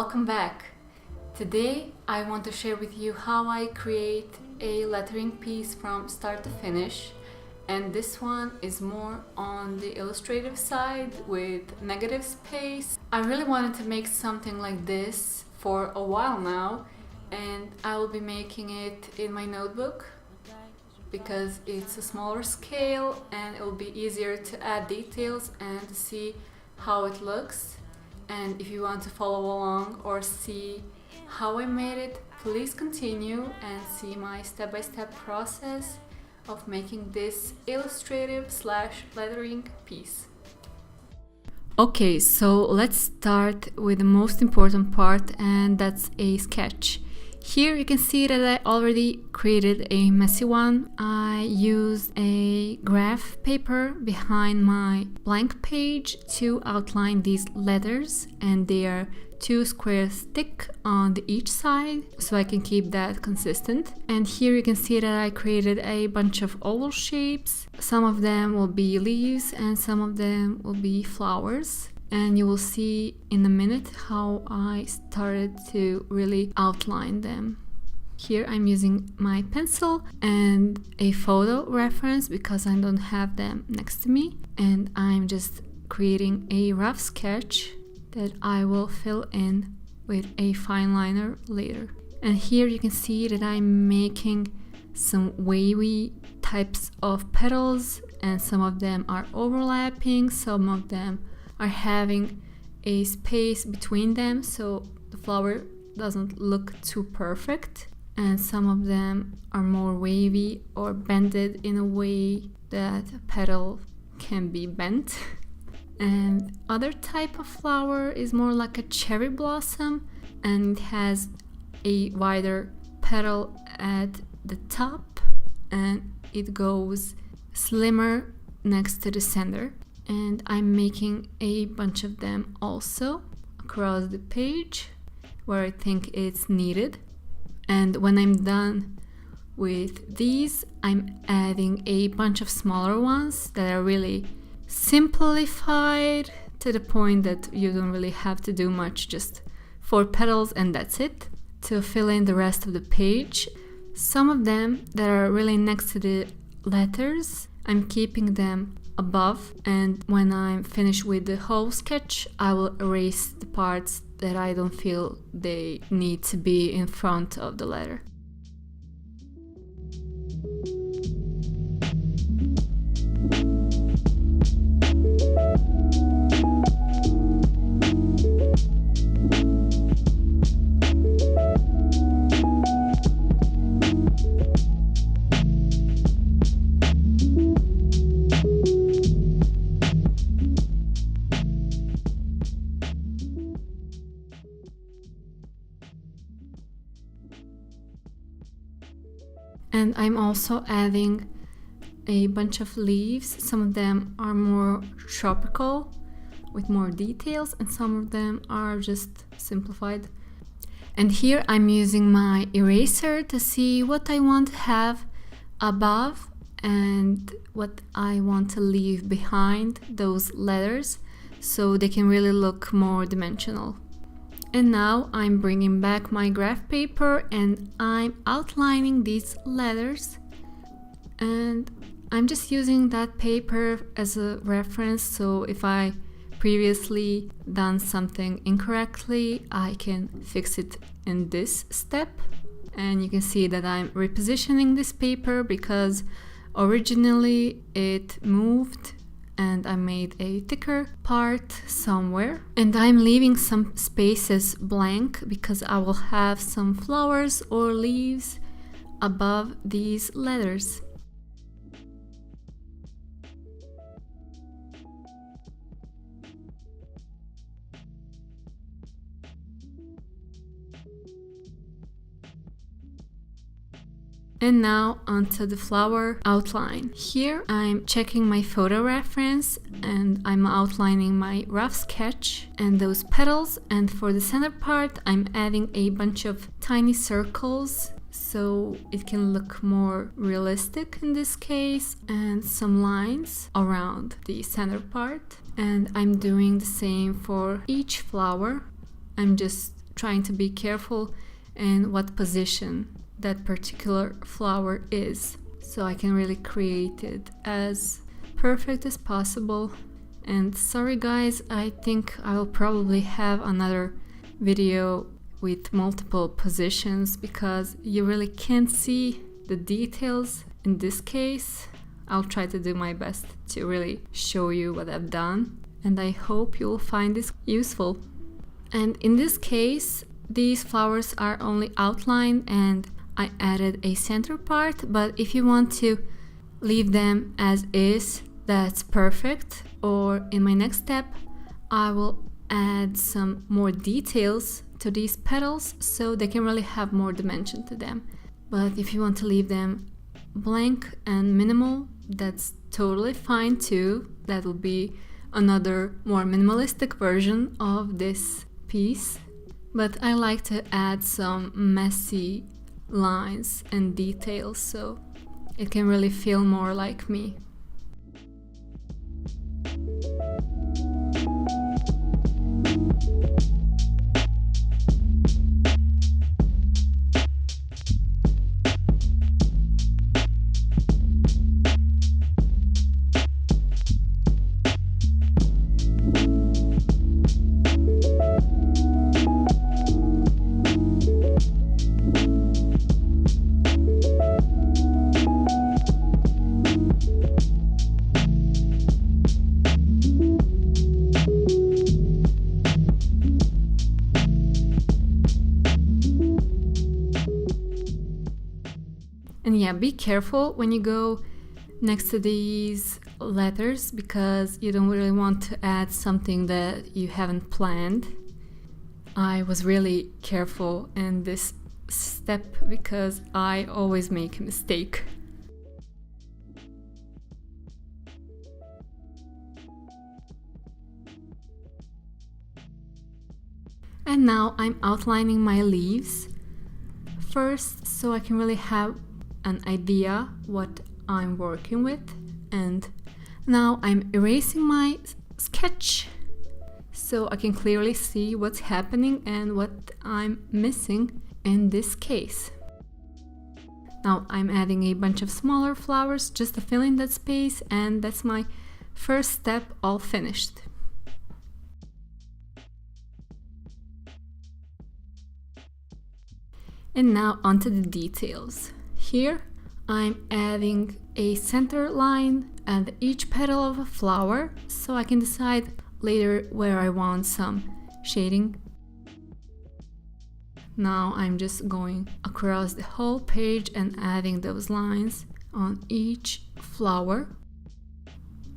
Welcome back. Today I want to share with you how I create a lettering piece from start to finish, and this one is more on the illustrative side with negative space. I really wanted to make something like this for a while now, and I will be making it in my notebook because it's a smaller scale and it will be easier to add details and to see how it looks. And if you want to follow along or see how I made it, please continue and see my step-by-step process of making this illustrative / lettering piece. Okay, so let's start with the most important part, and that's a sketch. Here you can see that I already created a messy one. I used a graph paper behind my blank page to outline these letters, and they are 2 squares thick on each side, so I can keep that consistent. And here you can see that I created a bunch of oval shapes. Some of them will be leaves and some of them will be flowers. And you will see in a minute how I started to really outline them. Here I'm using my pencil and a photo reference because I don't have them next to me, and I'm just creating a rough sketch that I will fill in with a fine liner later. And here you can see that I'm making some wavy types of petals, and some of them are overlapping, some of them are having a space between them so the flower doesn't look too perfect, and some of them are more wavy or bended in a way that a petal can be bent. And other type of flower is more like a cherry blossom, and it has a wider petal at the top and it goes slimmer next to the center. And I'm making a bunch of them also across the page where I think it's needed. And when I'm done with these, I'm adding a bunch of smaller ones that are really simplified to the point that you don't really have to do much, just 4 petals and that's it, to fill in the rest of the page. Some of them that are really next to the letters, I'm keeping them above, and when I'm finished with the whole sketch, I will erase the parts that I don't feel they need to be in front of the letter. And I'm also adding a bunch of leaves. Some of them are more tropical with more details, and some of them are just simplified. And here I'm using my eraser to see what I want to have above and what I want to leave behind those letters so they can really look more dimensional. And now I'm bringing back my graph paper and I'm outlining these letters, and I'm just using that paper as a reference, so if I previously done something incorrectly, I can fix it in this step. And you can see that I'm repositioning this paper because originally it moved and I made a thicker part somewhere, and I'm leaving some spaces blank because I will have some flowers or leaves above these letters. And now onto the flower outline. Here I'm checking my photo reference and I'm outlining my rough sketch and those petals, and for the center part I'm adding a bunch of tiny circles so it can look more realistic in this case, and some lines around the center part. And I'm doing the same for each flower. I'm just trying to be careful in what position that particular flower is, so I can really create it as perfect as possible. And sorry guys, I think I will probably have another video with multiple positions because you really can't see the details in this case. I'll try to do my best to really show you what I've done, and I hope you'll find this useful. And in this case, these flowers are only outlined and I added a center part, but if you want to leave them as is, that's perfect. Or in my next step, I will add some more details to these petals so they can really have more dimension to them. But if you want to leave them blank and minimal, that's totally fine too. That will be another more minimalistic version of this piece. But I like to add some messy lines and details so it can really feel more like me. And yeah, be careful when you go next to these letters because you don't really want to add something that you haven't planned. I was really careful in this step because I always make a mistake. And now I'm outlining my leaves first so I can really have an idea what I'm working with. And now I'm erasing my sketch so I can clearly see what's happening and what I'm missing in this case. Now I'm adding a bunch of smaller flowers just to fill in that space, and that's my first step all finished. And now onto the details. Here I'm adding a center line at each petal of a flower so I can decide later where I want some shading. Now I'm just going across the whole page and adding those lines on each flower.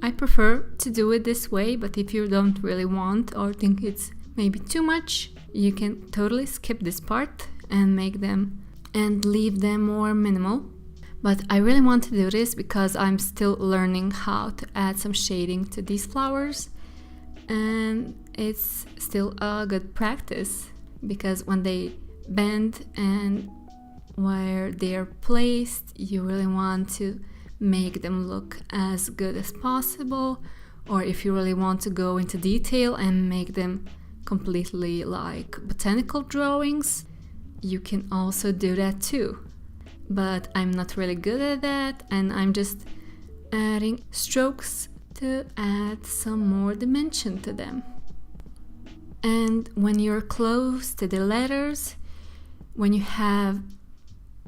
I prefer to do it this way, but if you don't really want or think it's maybe too much, you can totally skip this part and make them and leave them more minimal. But I really want to do this because I'm still learning how to add some shading to these flowers, and it's still a good practice because when they bend and where they're placed, you really want to make them look as good as possible. Or if you really want to go into detail and make them completely like botanical drawings, you can also do that too. But I'm not really good at that, and I'm just adding strokes to add some more dimension to them. And when you're close to the letters, when you have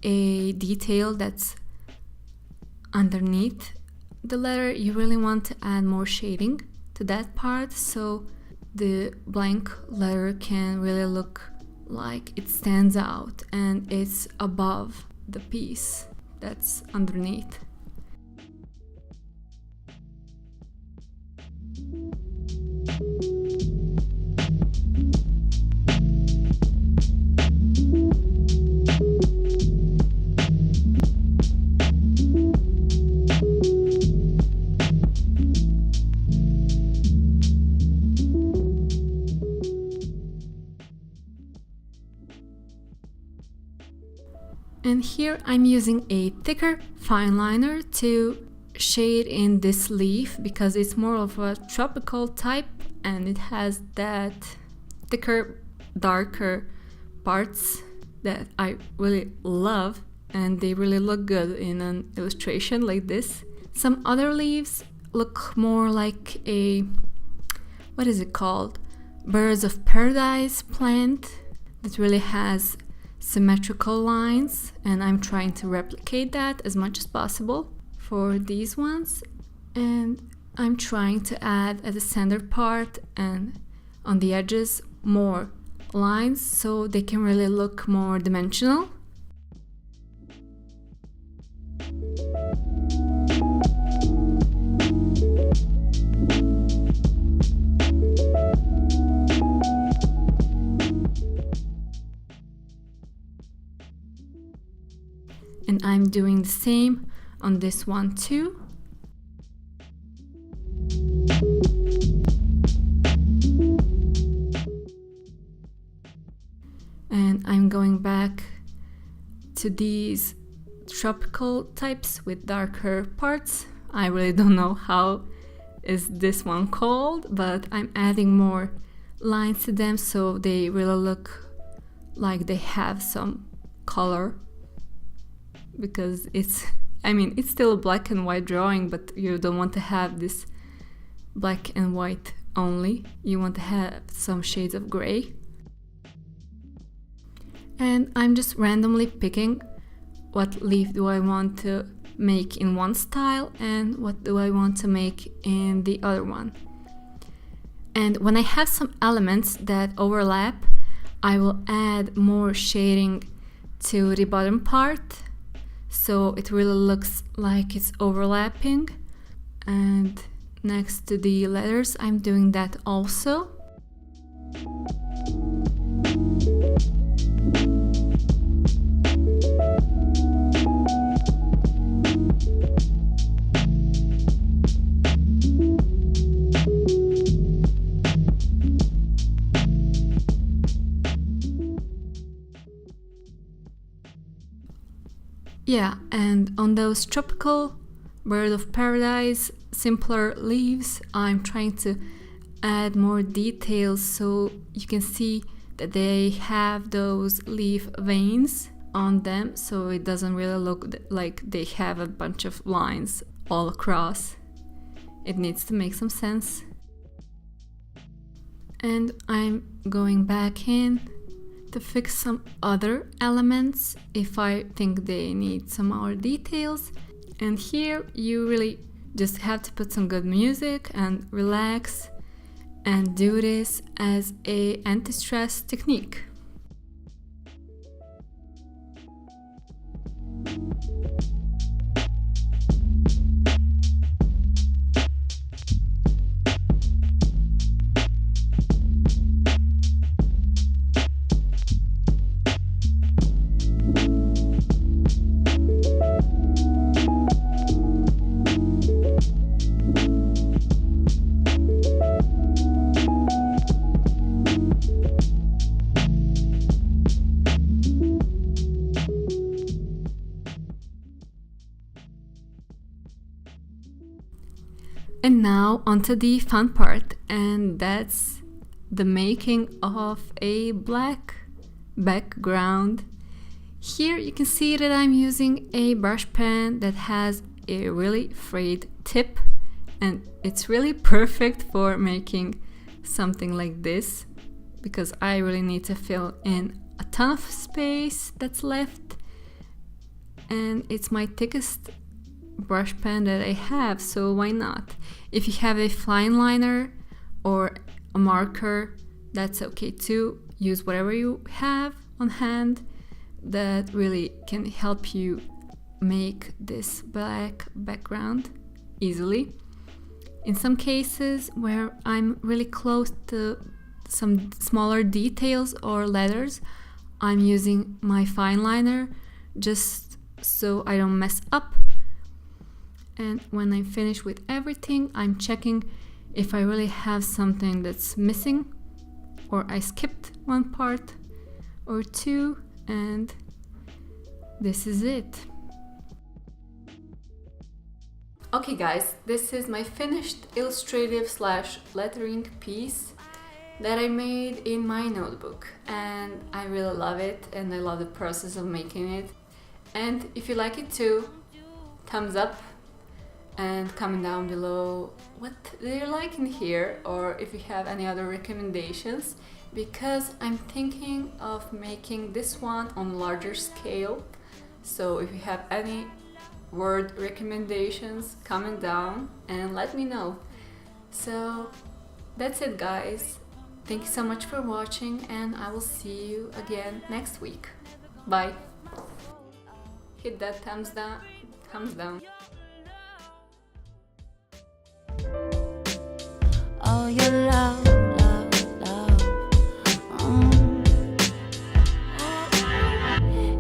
a detail that's underneath the letter, you really want to add more shading to that part so the blank letter can really look like it stands out and it's above the piece that's underneath. And here I'm using a thicker fineliner to shade in this leaf because it's more of a tropical type and it has that thicker, darker parts that I really love, and they really look good in an illustration like this. Some other leaves look more like a, what is it called? Birds of Paradise plant that really has symmetrical lines, and I'm trying to replicate that as much as possible for these ones. And I'm trying to add at the center part and on the edges more lines so they can really look more dimensional. And I'm doing the same on this one too. And I'm going back to these tropical types with darker parts. I really don't know how is this one called, but I'm adding more lines to them so they really look like they have some color, because it's still a black and white drawing, but you don't want to have this black and white only. You want to have some shades of gray. And I'm just randomly picking what leaf do I want to make in one style and what do I want to make in the other one. And when I have some elements that overlap, I will add more shading to the bottom part so it really looks like it's overlapping. And next to the letters, I'm doing that also. Yeah, and on those tropical bird of paradise simpler leaves, I'm trying to add more details so you can see that they have those leaf veins on them, so it doesn't really look like they have a bunch of lines all across. It needs to make some sense. And I'm going back in to fix some other elements if I think they need some more details. And here you really just have to put some good music and relax and do this as a anti-stress technique. And now onto the fun part, and that's the making of a black background. Here you can see that I'm using a brush pen that has a really frayed tip, and it's really perfect for making something like this because I really need to fill in a ton of space that's left, and it's my thickest brush pen that I have, so why not? If you have a fineliner or a marker, that's okay too. Use whatever you have on hand that really can help you make this black background easily. In some cases where I'm really close to some smaller details or letters, I'm using my fineliner just so I don't mess up. And when I'm finished with everything, I'm checking if I really have something that's missing or I skipped one part or two, and this is it. Okay guys, this is my finished illustrative / lettering piece, that I made in my notebook, and I really love it, and I love the process of making it. And if you like it too, thumbs up, and comment down below what do you like in here, or if you have any other recommendations, because I'm thinking of making this one on a larger scale. So if you have any word recommendations, comment down and let me know. So that's it, guys. Thank you so much for watching, and I will see you again next week. Bye. Hit that thumbs down. Oh, your love, love, love.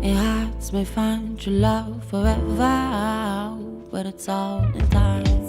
Your hearts may find true love forever, but it's all in time.